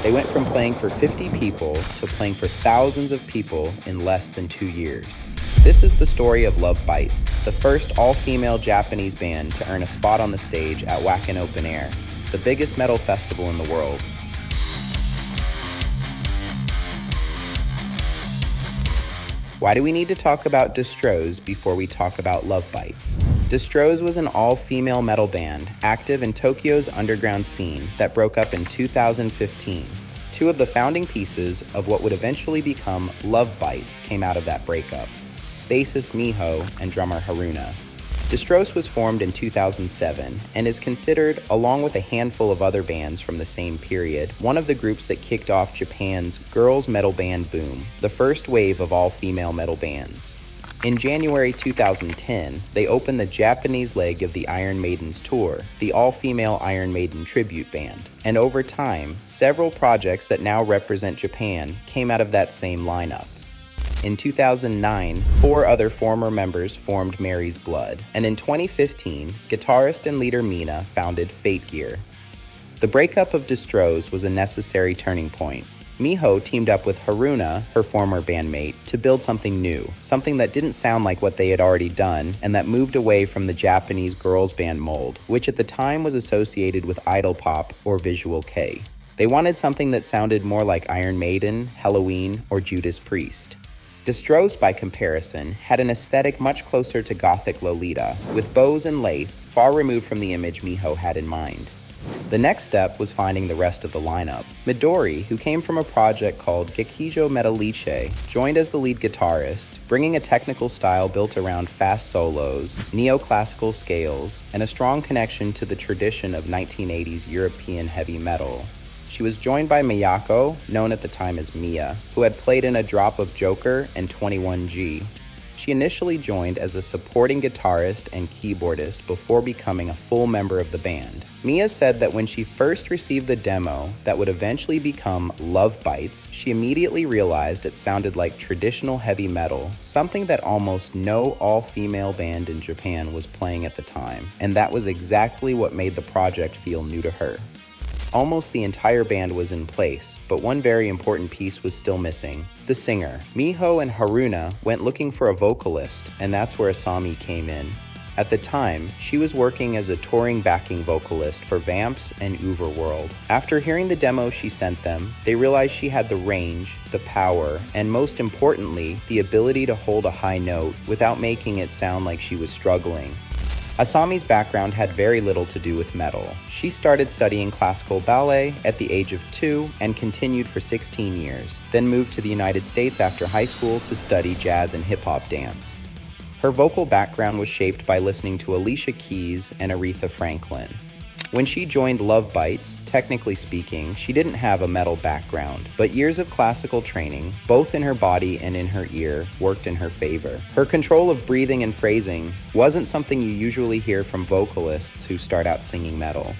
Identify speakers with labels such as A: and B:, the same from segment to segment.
A: They went from playing for 50 people to playing for thousands of people in less than 2 years. This is the story of LOVEBITES, the first all-female Japanese band to earn a spot on the stage at Wacken Open Air, the biggest metal festival in the world. Why do we need to talk about Destro's before we talk about LOVEBITES? Destro's was an all-female metal band active in Tokyo's underground scene that broke up in 2015. Two of the founding pieces of what would eventually become LOVEBITES came out of that breakup: bassist Miho and drummer Haruna. Destro's was formed in 2007 and is considered, along with a handful of other bands from the same period, one of the groups that kicked off Japan's girls metal band boom, the first wave of all-female metal bands. In January 2010, they opened the Japanese leg of the Iron Maiden's tour, the all-female Iron Maiden tribute band, and over time, several projects that now represent Japan came out of that same lineup. In 2009, 4 other former members formed Mary's Blood, and in 2015, guitarist and leader Mina founded Fate Gear. The breakup of Destro's was a necessary turning point. Miho teamed up with Haruna, her former bandmate, to build something new, something that didn't sound like what they had already done, and that moved away from the Japanese girls band mold, which at the time was associated with idol pop or visual kei. They wanted something that sounded more like Iron Maiden, Halloween, or Judas Priest. Destro's, by comparison, had an aesthetic much closer to gothic Lolita, with bows and lace, far removed from the image Miho had in mind. The next step was finding the rest of the lineup. Midori, who came from a project called Gekijo Metallice, joined as the lead guitarist, bringing a technical style built around fast solos, neoclassical scales, and a strong connection to the tradition of 1980s European heavy metal. She was joined by Miyako, known at the time as Mia, who had played in a drop of Joker and 21G. She initially joined as a supporting guitarist and keyboardist before becoming a full member of the band. Mia said that when she first received the demo that would eventually become LOVEBITES, she immediately realized it sounded like traditional heavy metal, something that almost no all-female band in Japan was playing at the time, and that was exactly what made the project feel new to her. Almost the entire band was in place, but one very important piece was still missing: the singer. Miho and Haruna went looking for a vocalist, and that's where Asami came in. At the time, she was working as a touring backing vocalist for Vamps and Overworld. After hearing the demo she sent them, they realized she had the range, the power, and most importantly, the ability to hold a high note without making it sound like she was struggling. Asami's background had very little to do with metal. She started studying classical ballet at the age of 2 and continued for 16 years, then moved to the United States after high school to study jazz and hip-hop dance. Her vocal background was shaped by listening to Alicia Keys and Aretha Franklin. When she joined LOVEBITES, technically speaking, she didn't have a metal background, but years of classical training, both in her body and in her ear, worked in her favor. Her control of breathing and phrasing wasn't something you usually hear from vocalists who start out singing metal.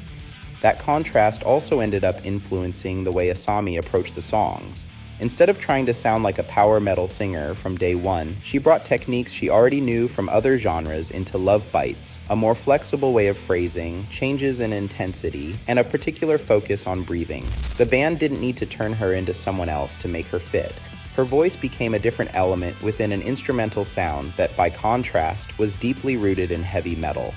A: That contrast also ended up influencing the way Asami approached the songs. Instead of trying to sound like a power metal singer from day one, she brought techniques she already knew from other genres into LOVEBITES, a more flexible way of phrasing, changes in intensity, and a particular focus on breathing. The band didn't need to turn her into someone else to make her fit. Her voice became a different element within an instrumental sound that, by contrast, was deeply rooted in heavy metal.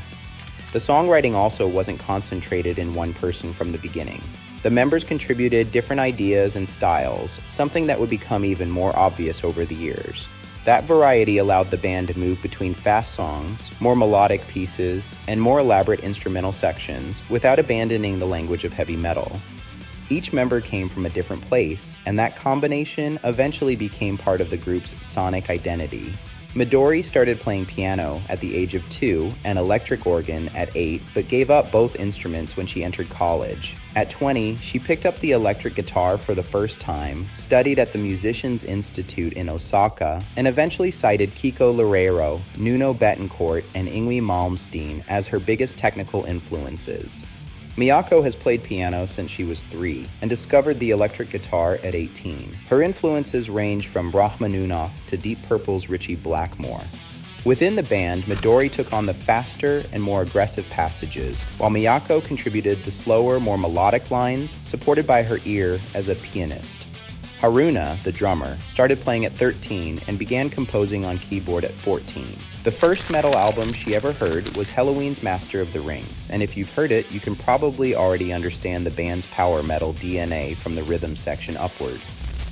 A: The songwriting also wasn't concentrated in one person from the beginning. The members contributed different ideas and styles, something that would become even more obvious over the years. That variety allowed the band to move between fast songs, more melodic pieces, and more elaborate instrumental sections without abandoning the language of heavy metal. Each member came from a different place, and that combination eventually became part of the group's sonic identity. Midori started playing piano at the age of 2 and electric organ at 8, but gave up both instruments when she entered college. At 20, she picked up the electric guitar for the first time, studied at the Musicians Institute in Osaka, and eventually cited Kiko Loureiro, Nuno Bettencourt, and Yngwie Malmsteen as her biggest technical influences. Miyako has played piano since she was 3 and discovered the electric guitar at 18. Her influences range from Rachmaninoff to Deep Purple's Ritchie Blackmore. Within the band, Midori took on the faster and more aggressive passages, while Miyako contributed the slower, more melodic lines, supported by her ear as a pianist. Haruna, the drummer, started playing at 13 and began composing on keyboard at 14. The first metal album she ever heard was Helloween's Master of the Rings, and if you've heard it, you can probably already understand the band's power metal DNA from the rhythm section upward.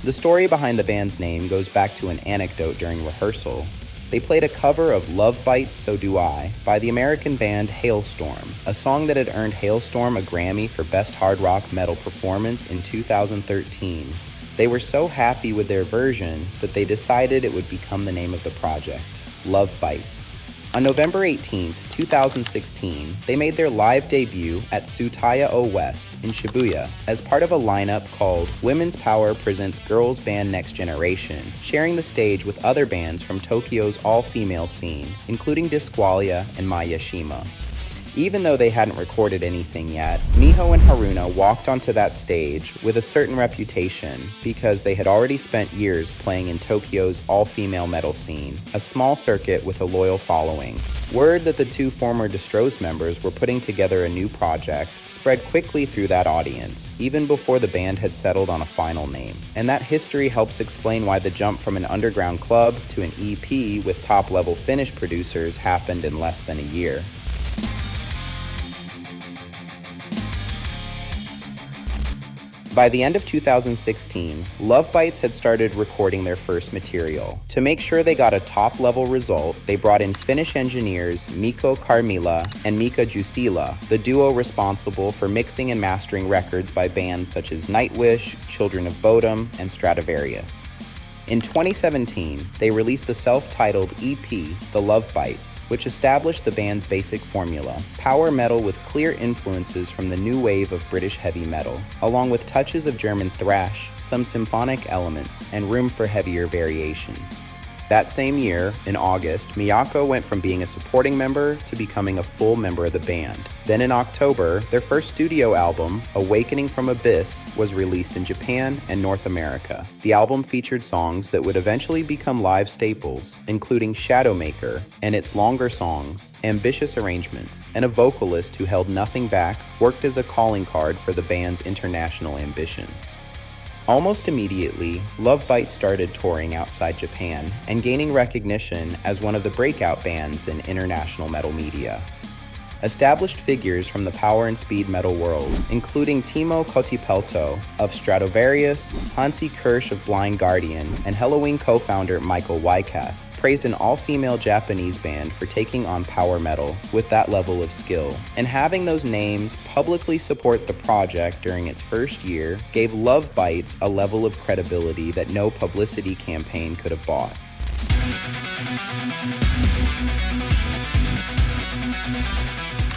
A: The story behind the band's name goes back to an anecdote during rehearsal. They played a cover of Love Bites, So Do I by the American band Hailstorm, a song that had earned Hailstorm a Grammy for Best Hard Rock Metal Performance in 2013. They were so happy with their version that they decided it would become the name of the project, Love Bites. On November 18, 2016, they made their live debut at Tsutaya O West in Shibuya as part of a lineup called Women's Power Presents Girls Band Next Generation, sharing the stage with other bands from Tokyo's all-female scene, including Disqualia and Mayashima. Even though they hadn't recorded anything yet, Miho and Haruna walked onto that stage with a certain reputation because they had already spent years playing in Tokyo's all-female metal scene, a small circuit with a loyal following. Word that the two former Destroz members were putting together a new project spread quickly through that audience, even before the band had settled on a final name. And that history helps explain why the jump from an underground club to an EP with top-level Finnish producers happened in less than a year. By the end of 2016, Love Bites had started recording their first material. To make sure they got a top-level result, they brought in Finnish engineers Mikko Karmila and Mika Jusila, the duo responsible for mixing and mastering records by bands such as Nightwish, Children of Bodom, and Stratovarius. In 2017, they released the self-titled EP, The Love Bites, which established the band's basic formula, power metal with clear influences from the new wave of British heavy metal, along with touches of German thrash, some symphonic elements, and room for heavier variations. That same year, in August, Miyako went from being a supporting member to becoming a full member of the band. Then in October, their first studio album, Awakening from Abyss, was released in Japan and North America. The album featured songs that would eventually become live staples, including Shadowmaker and its longer songs, ambitious arrangements, and a vocalist who held nothing back, worked as a calling card for the band's international ambitions. Almost immediately, Love Bites started touring outside Japan and gaining recognition as one of the breakout bands in international metal media. Established figures from the power and speed metal world, including Timo Kotipelto of Stratovarius, Hansi Kirsch of Blind Guardian, and Helloween co-founder Michael Wykath, praised an all-female Japanese band for taking on power metal with that level of skill, and having those names publicly support the project during its first year gave Love Bites a level of credibility that no publicity campaign could have bought.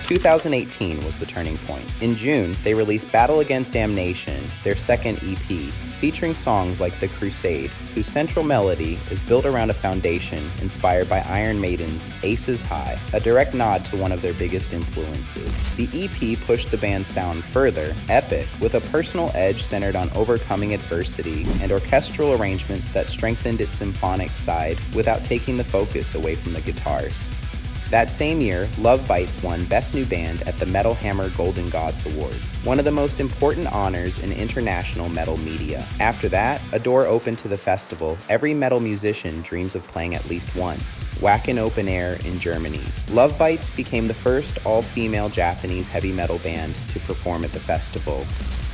A: 2018 was the turning point. In June, they released Battle Against Damnation, their second EP, featuring songs like The Crusade, whose central melody is built around a foundation inspired by Iron Maiden's Aces High, a direct nod to one of their biggest influences. The EP pushed the band's sound further, epic, with a personal edge centered on overcoming adversity and orchestral arrangements that strengthened its symphonic side without taking the focus away from the guitars. That same year, Love Bites won Best New Band at the Metal Hammer Golden Gods Awards, one of the most important honors in international metal media. After that, a door opened to the festival every metal musician dreams of playing at least once, Wacken Open Air in Germany. Love Bites became the first all-female Japanese heavy metal band to perform at the festival.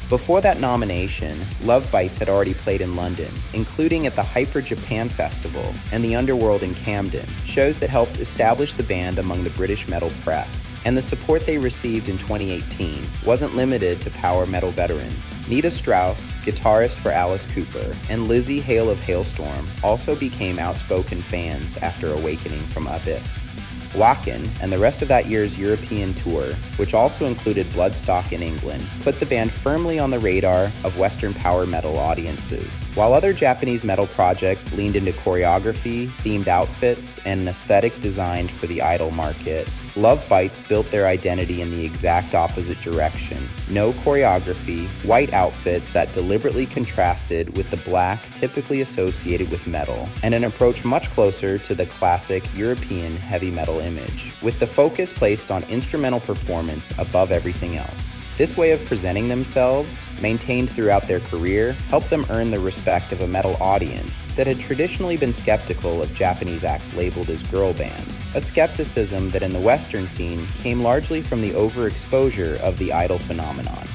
A: Before that nomination, Love Bites had already played in London, including at the Hyper Japan Festival and the Underworld in Camden, shows that helped establish the band among the British metal press. And the support they received in 2018 wasn't limited to power metal veterans. Nita Strauss, guitarist for Alice Cooper, and Lizzie Hale of Hailstorm also became outspoken fans after Awakening from Abyss. Wacken and the rest of that year's European tour, which also included Bloodstock in England, put the band firmly on the radar of Western power metal audiences. While other Japanese metal projects leaned into choreography, themed outfits, and an aesthetic designed for the idol market, LOVEBITES built their identity in the exact opposite direction. No choreography, white outfits that deliberately contrasted with the black typically associated with metal, and an approach much closer to the classic European heavy metal image, with the focus placed on instrumental performance above everything else. This way of presenting themselves, maintained throughout their career, helped them earn the respect of a metal audience that had traditionally been skeptical of Japanese acts labeled as girl bands, a skepticism that in the Western scene came largely from the overexposure of the idol phenomenon.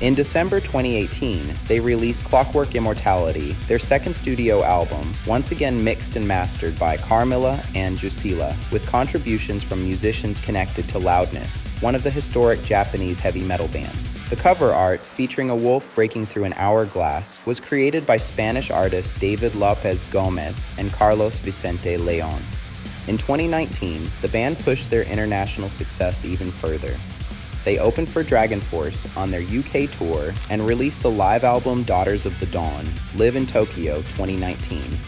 A: In December 2018, they released Clockwork Immortality, their second studio album, once again mixed and mastered by Carmilla and Jusila, with contributions from musicians connected to Loudness, one of the historic Japanese heavy metal bands. The cover art, featuring a wolf breaking through an hourglass, was created by Spanish artists David López Gómez and Carlos Vicente León. In 2019, the band pushed their international success even further. They opened for Dragon Force on their UK tour and released the live album Daughters of the Dawn, Live in Tokyo 2019.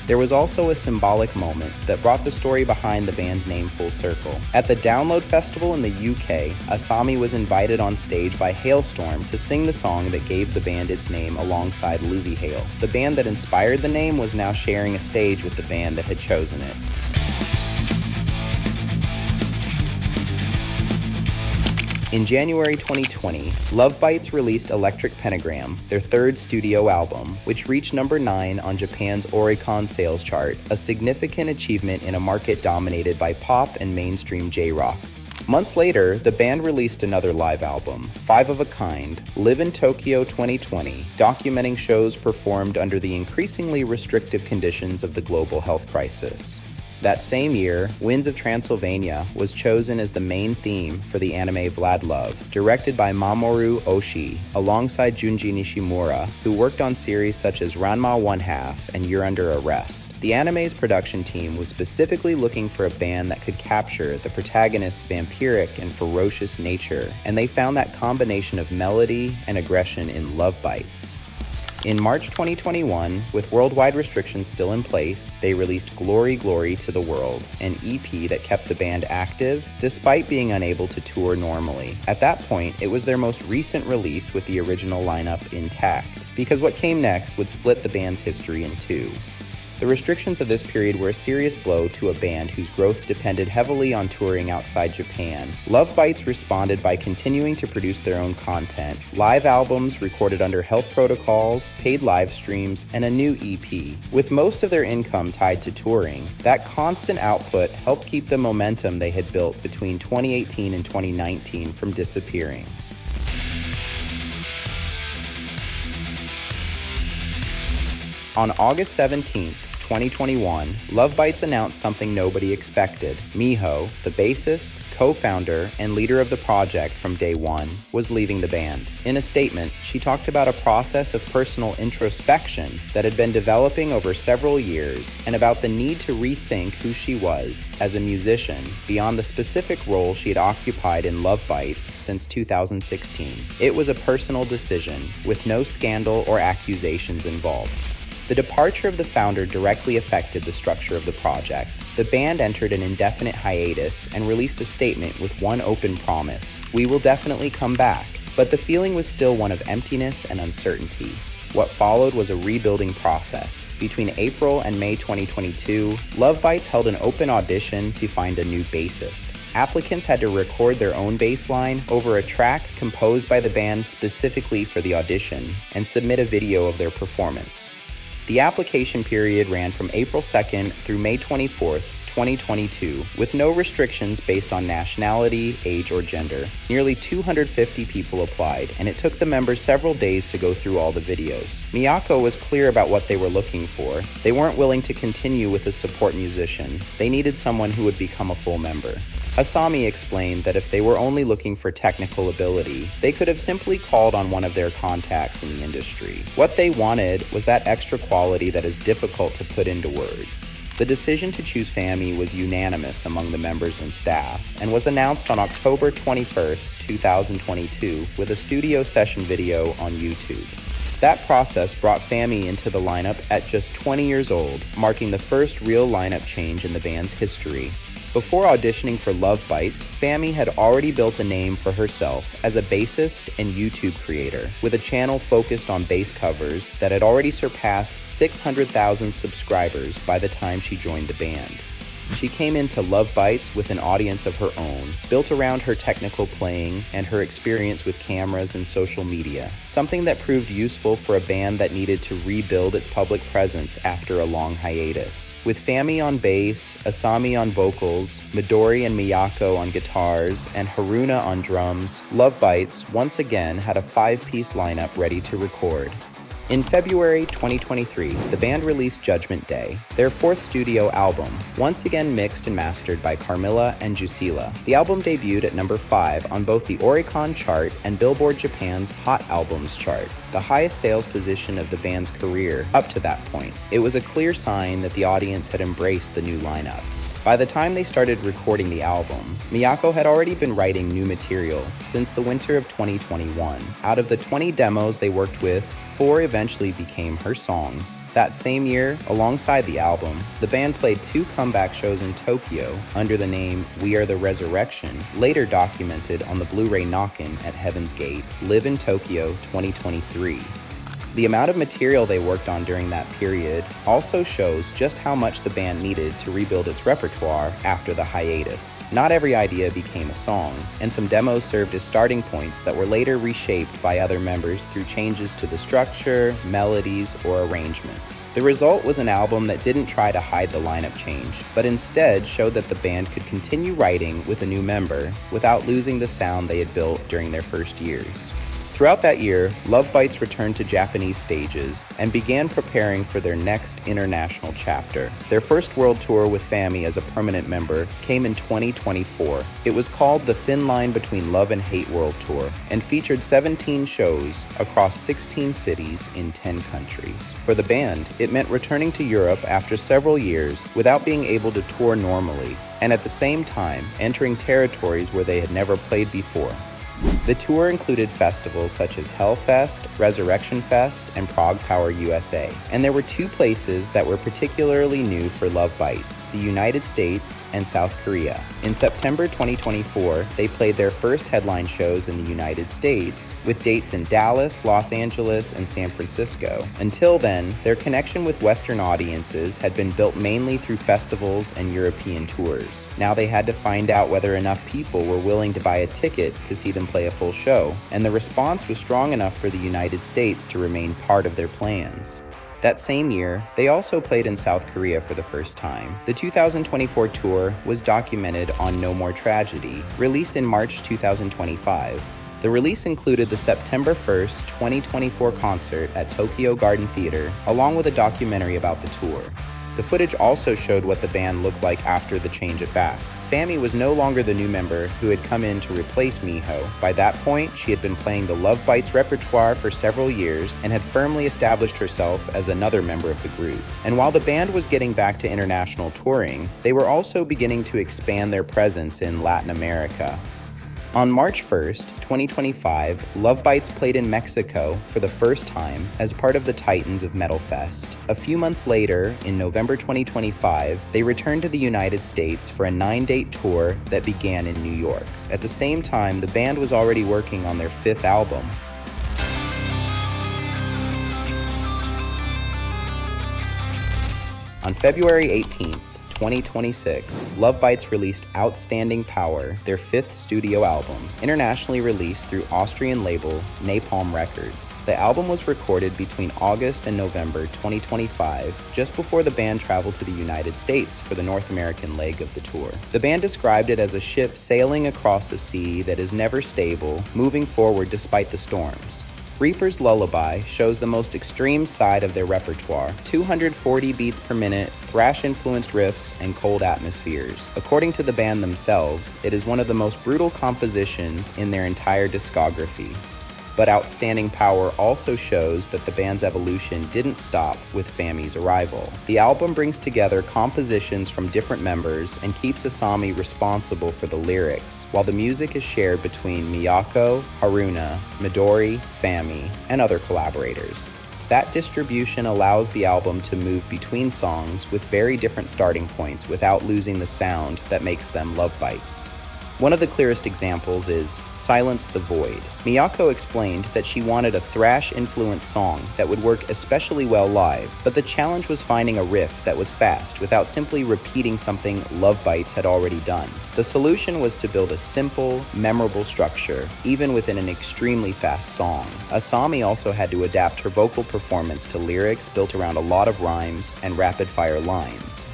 A: There was also a symbolic moment that brought the story behind the band's name full circle. At the Download Festival in the UK, Asami was invited on stage by Hailstorm to sing the song that gave the band its name alongside Lizzie Hale. The band that inspired the name was now sharing a stage with the band that had chosen it. In January 2020, LOVEBITES released Electric Pentagram, their third studio album, which reached number 9 on Japan's Oricon sales chart, a significant achievement in a market dominated by pop and mainstream J-rock. Months later, the band released another live album, Five of a Kind, Live in Tokyo 2020, documenting shows performed under the increasingly restrictive conditions of the global health crisis. That same year, Winds of Transylvania was chosen as the main theme for the anime Vlad Love, directed by Mamoru Oshii, alongside Junji Nishimura, who worked on series such as Ranma 1/2 and You're Under Arrest. The anime's production team was specifically looking for a band that could capture the protagonist's vampiric and ferocious nature, and they found that combination of melody and aggression in LOVEBITES. In March 2021, with worldwide restrictions still in place, they released Glory Glory to the World, an EP that kept the band active despite being unable to tour normally. At that point, it was their most recent release with the original lineup intact, because what came next would split the band's history in two. The restrictions of this period were a serious blow to a band whose growth depended heavily on touring outside Japan. LOVEBITES responded by continuing to produce their own content, live albums recorded under health protocols, paid live streams, and a new EP. With most of their income tied to touring, that constant output helped keep the momentum they had built between 2018 and 2019 from disappearing. On August 17th, 2021, LOVEBITES announced something nobody expected. Miho, the bassist, co-founder, and leader of the project from day one, was leaving the band. In a statement, she talked about a process of personal introspection that had been developing over several years and about the need to rethink who she was as a musician beyond the specific role she had occupied in LOVEBITES since 2016. It was a personal decision, with no scandal or accusations involved. The departure of the founder directly affected the structure of the project. The band entered an indefinite hiatus and released a statement with one open promise: we will definitely come back. But the feeling was still one of emptiness and uncertainty. What followed was a rebuilding process. Between April and May 2022, LOVEBITES held an open audition to find a new bassist. Applicants had to record their own bass line over a track composed by the band specifically for the audition and submit a video of their performance. The application period ran from April 2nd through May 24th, 2022, with no restrictions based on nationality, age, or gender. Nearly 250 people applied, and it took the members several days to go through all the videos. Miyako was clear about what they were looking for. They weren't willing to continue with a support musician. They needed someone who would become a full member. Asami explained that if they were only looking for technical ability, they could have simply called on one of their contacts in the industry. What they wanted was that extra quality that is difficult to put into words. The decision to choose Fami was unanimous among the members and staff, and was announced on October 21st, 2022, with a studio session video on YouTube. That process brought Fami into the lineup at just 20 years old, marking the first real lineup change in the band's history. Before auditioning for LOVEBITES, Fami had already built a name for herself as a bassist and YouTube creator, with a channel focused on bass covers that had already surpassed 600,000 subscribers by the time she joined the band. She came into LOVEBITES with an audience of her own, built around her technical playing and her experience with cameras and social media, something that proved useful for a band that needed to rebuild its public presence after a long hiatus. With Fami on bass, Asami on vocals, Midori and Miyako on guitars, and Haruna on drums, LOVEBITES once again had a 5-piece lineup ready to record. In February 2023, the band released Judgment Day, their 4th studio album, once again mixed and mastered by Carmilla and Jusila. The album debuted at number 5 on both the Oricon chart and Billboard Japan's Hot Albums chart, the highest sales position of the band's career up to that point. It was a clear sign that the audience had embraced the new lineup. By the time they started recording the album, Miyako had already been writing new material since the winter of 2021. Out of the 20 demos they worked with, 4 eventually became her songs. That same year, alongside the album, the band played 2 comeback shows in Tokyo under the name We Are the Resurrection, later documented on the Blu-ray Knockin' at Heaven's Gate, Live in Tokyo 2023. The amount of material they worked on during that period also shows just how much the band needed to rebuild its repertoire after the hiatus. Not every idea became a song, and some demos served as starting points that were later reshaped by other members through changes to the structure, melodies, or arrangements. The result was an album that didn't try to hide the lineup change, but instead showed that the band could continue writing with a new member without losing the sound they had built during their first years. Throughout that year, LOVEBITES returned to Japanese stages and began preparing for their next international chapter. Their first world tour with Fami as a permanent member came in 2024. It was called the Thin Line Between Love and Hate World Tour and featured 17 shows across 16 cities in 10 countries. For the band, it meant returning to Europe after several years without being able to tour normally, and at the same time entering territories where they had never played before. The tour included festivals such as Hellfest, Resurrection Fest, and Prague Power USA. And there were 2 places that were particularly new for LOVEBITES, the United States and South Korea. In September 2024, they played their first headline shows in the United States, with dates in Dallas, Los Angeles, and San Francisco. Until then, their connection with Western audiences had been built mainly through festivals and European tours. Now they had to find out whether enough people were willing to buy a ticket to see them play a full show, and the response was strong enough for the United States to remain part of their plans. That same year, they also played in South Korea for the first time. The 2024 tour was documented on No More Tragedy, released in March 2025. The release included the September 1st, 2024 concert at Tokyo Garden Theater, along with a documentary about the tour. The footage also showed what the band looked like after the change at bass. Fami was no longer the new member who had come in to replace Miho. By that point, she had been playing the LOVEBITES repertoire for several years and had firmly established herself as another member of the group. And while the band was getting back to international touring, they were also beginning to expand their presence in Latin America. On March 1st, 2025, LOVEBITES played in Mexico for the first time as part of the Titans of Metal Fest. A few months later, in November 2025, they returned to the United States for a 9-date tour that began in New York. At the same time, the band was already working on their 5th album. On February 18th, 2026, LOVEBITES released Outstanding Power, their 5th studio album, internationally released through Austrian label Napalm Records. The album was recorded between August and November 2025, just before the band traveled to the United States for the North American leg of the tour. The band described it as a ship sailing across a sea that is never stable, moving forward despite the storms. Reaper's Lullaby shows the most extreme side of their repertoire, 240 beats per minute, thrash-influenced riffs, and cold atmospheres. According to the band themselves, it is one of the most brutal compositions in their entire discography. But Outstanding Power also shows that the band's evolution didn't stop with Fami's arrival. The album brings together compositions from different members and keeps Asami responsible for the lyrics, while the music is shared between Miyako, Haruna, Midori, Fami, and other collaborators. That distribution allows the album to move between songs with very different starting points without losing the sound that makes them Love Bites. One of the clearest examples is Silence the Void. Miyako explained that she wanted a thrash-influenced song that would work especially well live, but the challenge was finding a riff that was fast without simply repeating something Love Bites had already done. The solution was to build a simple, memorable structure, even within an extremely fast song. Asami also had to adapt her vocal performance to lyrics built around a lot of rhymes and rapid-fire lines.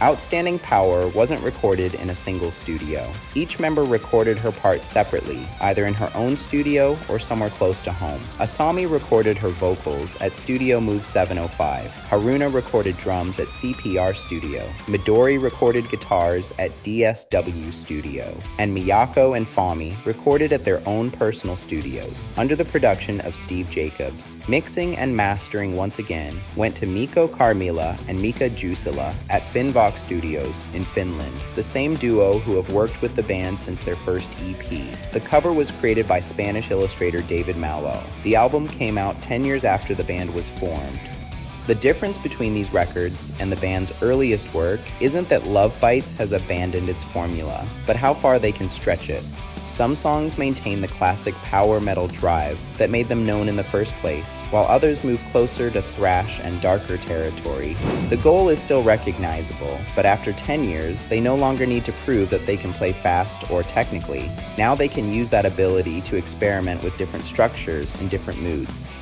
A: Outstanding Power wasn't recorded in a single studio. Each member recorded her part separately, either in her own studio or somewhere close to home. Asami recorded her vocals at Studio Move 705. Haruna recorded drums at CPR Studio. Midori recorded guitars at DSW Studio. And Miyako and Fami recorded at their own personal studios, under the production of Steve Jacobs. Mixing and mastering once again went to Mikko Karmila and Mika Jusila at Finnvox Studios in Finland, the same duo who have worked with the band since their first EP. The cover was created by Spanish illustrator David Mallow. The album came out 10 years after the band was formed. The difference between these records and the band's earliest work isn't that Love Bites has abandoned its formula, but how far they can stretch it. Some songs maintain the classic power metal drive that made them known in the first place, while others move closer to thrash and darker territory. The goal is still recognizable, but after 10 years, they no longer need to prove that they can play fast or technically. Now they can use that ability to experiment with different structures and different moods.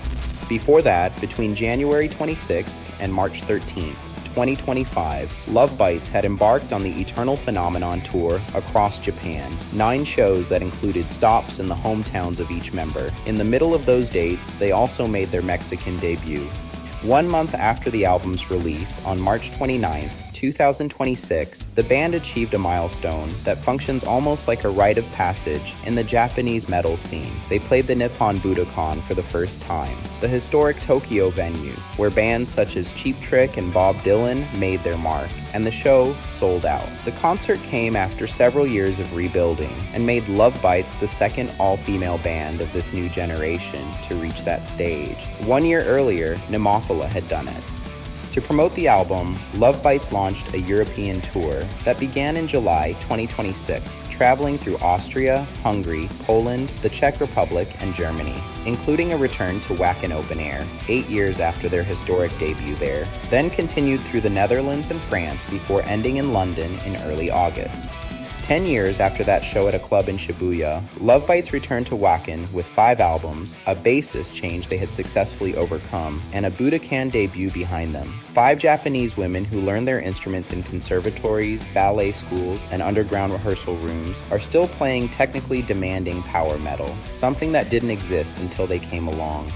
A: Before that, between January 26th and March 13th, 2025, Love Bites had embarked on the Eternal Phenomenon tour across Japan, 9 shows that included stops in the hometowns of each member. In the middle of those dates, they also made their Mexican debut. 1 month after the album's release, on March 29th, 2026, the band achieved a milestone that functions almost like a rite of passage in the Japanese metal scene. They played the Nippon Budokan for the first time, the historic Tokyo venue, where bands such as Cheap Trick and Bob Dylan made their mark, and the show sold out. The concert came after several years of rebuilding and made Love Bites the second all-female band of this new generation to reach that stage. 1 year earlier, Nemophila had done it. To promote the album, Love Bites launched a European tour that began in July 2026, traveling through Austria, Hungary, Poland, the Czech Republic, and Germany, including a return to Wacken Open Air, 8 years after their historic debut there, then continued through the Netherlands and France before ending in London in early August. 10 years after that show at a club in Shibuya, Love Bites returned to Wacken with 5 albums, a bassist change they had successfully overcome, and a Budokan debut behind them. 5 Japanese women who learned their instruments in conservatories, ballet schools, and underground rehearsal rooms are still playing technically demanding power metal, something that didn't exist until they came along.